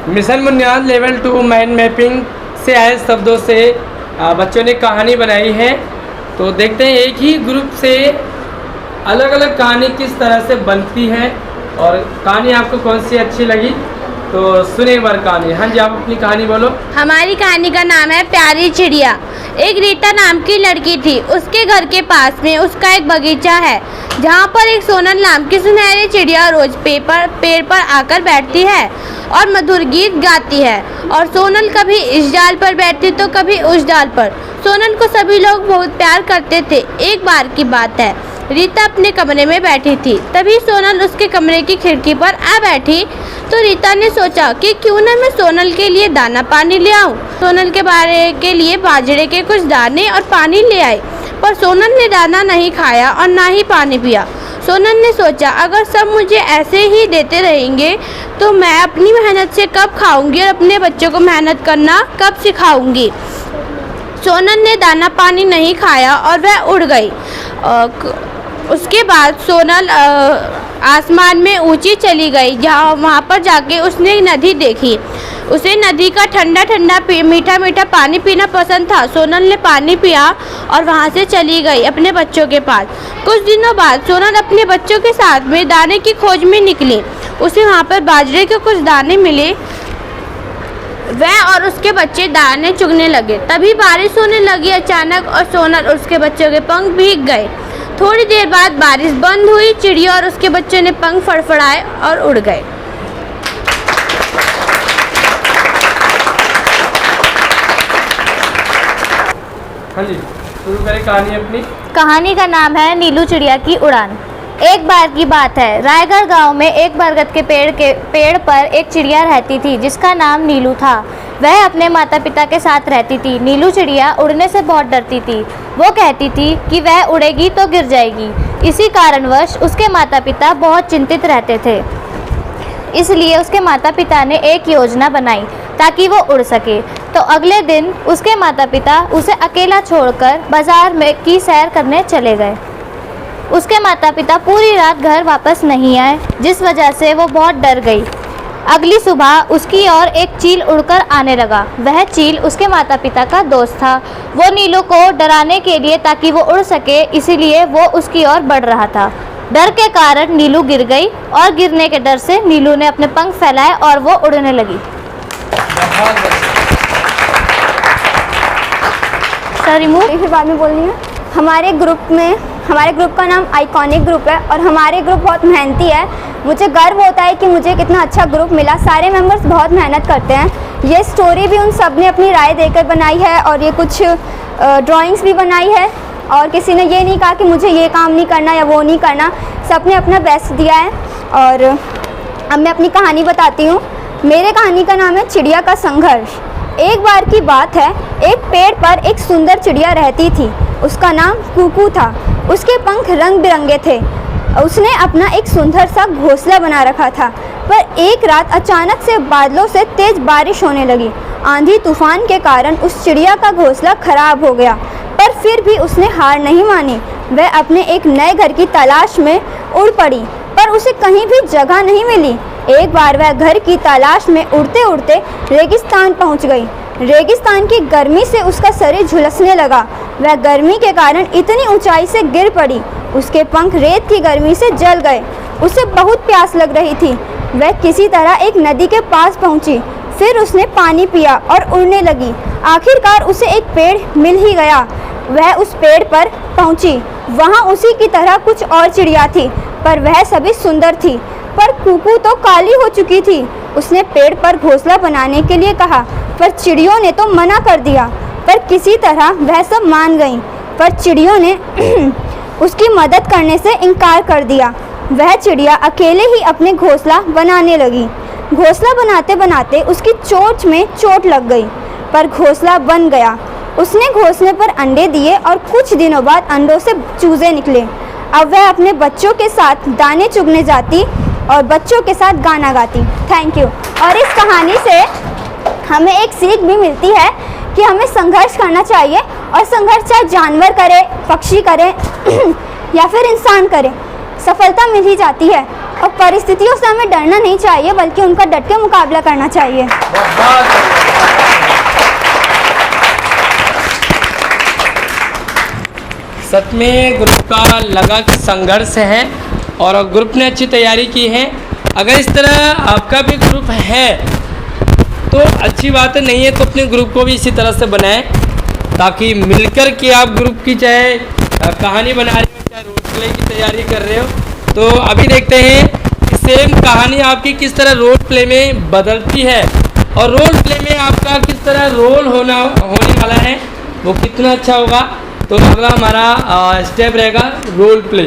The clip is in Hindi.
मिशन बुनियाद लेवल 2 माइंड मैपिंग से आए शब्दों से बच्चों ने कहानी बनाई है। तो देखते हैं एक ही ग्रुप से अलग अलग कहानी किस तरह से बनती है और कहानी आपको कौन सी अच्छी लगी, तो सुने एक बार कहानी। हाँ जी, आप अपनी कहानी बोलो। हमारी कहानी का नाम है प्यारी चिड़िया। एक रीता नाम की लड़की थी। उसके घर के पास में उसका एक बगीचा है जहाँ पर एक सोनल नाम की सुनहरी चिड़िया रोज पेड़ पर आकर बैठती है और मधुर गीत गाती है। और सोनल कभी इस डाल पर बैठती तो कभी उस डाल पर। सोनल को सभी लोग बहुत प्यार करते थे। एक बार की बात है, रीता अपने कमरे में बैठी थी। तभी सोनल उसके कमरे की खिड़की पर आ बैठी तो रीता ने सोचा कि क्यों न मैं सोनल के लिए दाना पानी ले आऊं। सोनल के लिए बाजरे के कुछ दाने और पानी ले आई, पर सोनल ने दाना नहीं खाया और ना ही पानी पिया। सोनल ने सोचा अगर सब मुझे ऐसे ही देते रहेंगे तो मैं अपनी मेहनत से कब खाऊंगी और अपने बच्चों को मेहनत करना कब सिखाऊंगी। सोनल ने दाना पानी नहीं खाया और वह उड़ गई। उसके बाद सोनल आसमान में ऊंची चली गई। वहाँ पर जाके उसने नदी देखी। उसे नदी का ठंडा ठंडा मीठा मीठा पानी पीना पसंद था। सोनल ने पानी पिया और वहाँ से चली गई अपने बच्चों के पास। कुछ दिनों बाद सोनल अपने बच्चों के साथ में दाने की खोज में निकली। उसे वहाँ पर बाजरे के कुछ दाने मिले। वह और उसके बच्चे दाने चुगने लगे। तभी बारिश होने लगी अचानक और सोनल और उसके बच्चों के पंख भीग गए। थोड़ी देर बाद बारिश बंद हुई। चिड़िया और उसके बच्चों ने पंख फड़फड़ाए और उड़ गए। हाँ जी, शुरू करें कहानी अपनी। कहानी का नाम है नीलू चिड़िया की उड़ान। एक बार की बात है, रायगढ़ गांव में एक बरगद के पेड़ पर एक चिड़िया रहती थी जिसका नाम नीलू था। वह अपने माता पिता के साथ रहती थी। नीलू चिड़िया उड़ने से बहुत डरती थी। वो कहती थी कि वह उड़ेगी तो गिर जाएगी। इसी कारणवश उसके माता पिता बहुत चिंतित रहते थे। इसलिए उसके माता पिता ने एक योजना बनाई ताकि वो उड़ सके। तो अगले दिन उसके माता पिता उसे अकेला छोड़कर बाजार में की सैर करने चले गए। उसके माता पिता पूरी रात घर वापस नहीं आए, जिस वजह से वो बहुत डर गई। अगली सुबह उसकी ओर एक चील उड़कर आने लगा। वह चील उसके माता पिता का दोस्त था। वो नीलू को डराने के लिए ताकि वो उड़ सके, इसीलिए वो उसकी ओर बढ़ रहा था। डर के कारण नीलू गिर गई और गिरने के डर से नीलू ने अपने पंख फैलाए और वो उड़ने लगी। सॉरी फिर बाद में बोलनी है। हमारे ग्रुप का नाम आइकॉनिक ग्रुप है और हमारे ग्रुप बहुत मेहनती है। मुझे गर्व होता है कि मुझे कितना अच्छा ग्रुप मिला। सारे मेंबर्स बहुत मेहनत करते हैं। ये स्टोरी भी उन सब ने अपनी राय देकर बनाई है और ये कुछ ड्राइंग्स भी बनाई है और किसी ने ये नहीं कहा कि मुझे ये काम नहीं करना या वो नहीं करना। सब ने अपना बेस्ट दिया है। और अब मैं अपनी कहानी बताती हूँ। मेरे कहानी का नाम है चिड़िया का संघर्ष। एक बार की बात है, एक पेड़ पर एक सुंदर चिड़िया रहती थी। उसका नाम कुकू था। उसके पंख रंग बिरंगे थे। उसने अपना एक सुंदर सा घोंसला बना रखा था। पर एक रात अचानक से बादलों से तेज बारिश होने लगी। आंधी तूफान के कारण उस चिड़िया का घोंसला खराब हो गया, पर फिर भी उसने हार नहीं मानी। वह अपने एक नए घर की तलाश में उड़ पड़ी, पर उसे कहीं भी जगह नहीं मिली। एक बार वह घर की तलाश में उड़ते उड़ते रेगिस्तान पहुंच गई। रेगिस्तान की गर्मी से उसका शरीर झुलसने लगा। वह गर्मी के कारण इतनी ऊंचाई से गिर पड़ी। उसके पंख रेत की गर्मी से जल गए। उसे बहुत प्यास लग रही थी। वह किसी तरह एक नदी के पास पहुंची। फिर उसने पानी पिया और उड़ने लगी। आखिरकार उसे एक पेड़ मिल ही गया। वह उस पेड़ पर पहुंची। वहां उसी की तरह कुछ और चिड़िया थी, पर वह सभी सुंदर थी। पर कुकू तो काली हो चुकी थी। उसने पेड़ पर घोंसला बनाने के लिए कहा, पर चिड़ियों ने तो मना कर दिया। पर किसी तरह वह सब मान गईं। पर चिड़ियों ने उसकी मदद करने से इनकार कर दिया। वह चिड़िया अकेले ही अपने घोंसला बनाने लगी। घोंसला बनाते बनाते उसकी चोंच में चोट लग गई, पर घोंसला बन गया। उसने घोंसले पर अंडे दिए और कुछ दिनों बाद अंडों से चूजे निकले। अब वह अपने बच्चों के साथ दाने चुगने जाती और बच्चों के साथ गाना गाती। Thank you. और इस कहानी से हमें एक सीख भी मिलती है कि हमें संघर्ष करना चाहिए, और संघर्ष चाहे जानवर करे, पक्षी करे या फिर इंसान करे, सफलता मिल ही जाती है। और परिस्थितियों से हमें डरना नहीं चाहिए, बल्कि उनका डट के मुकाबला करना चाहिए। सच में ग्रुप का लगा कि संघर्ष है और ग्रुप ने अच्छी तैयारी की है। अगर इस तरह आपका भी ग्रुप है तो अच्छी बात नहीं है, तो अपने ग्रुप को भी इसी तरह से बनाएं ताकि मिलकर के आप ग्रुप की चाहे कहानी बना रहे हो, चाहे रोल प्ले की तैयारी कर रहे हो। तो अभी देखते हैं कि सेम कहानी आपकी किस तरह रोल प्ले में बदलती है और रोल प्ले में आपका किस तरह रोल होने वाला है, वो कितना अच्छा होगा। तो अगला हमारा स्टेप रहेगा रोल प्ले।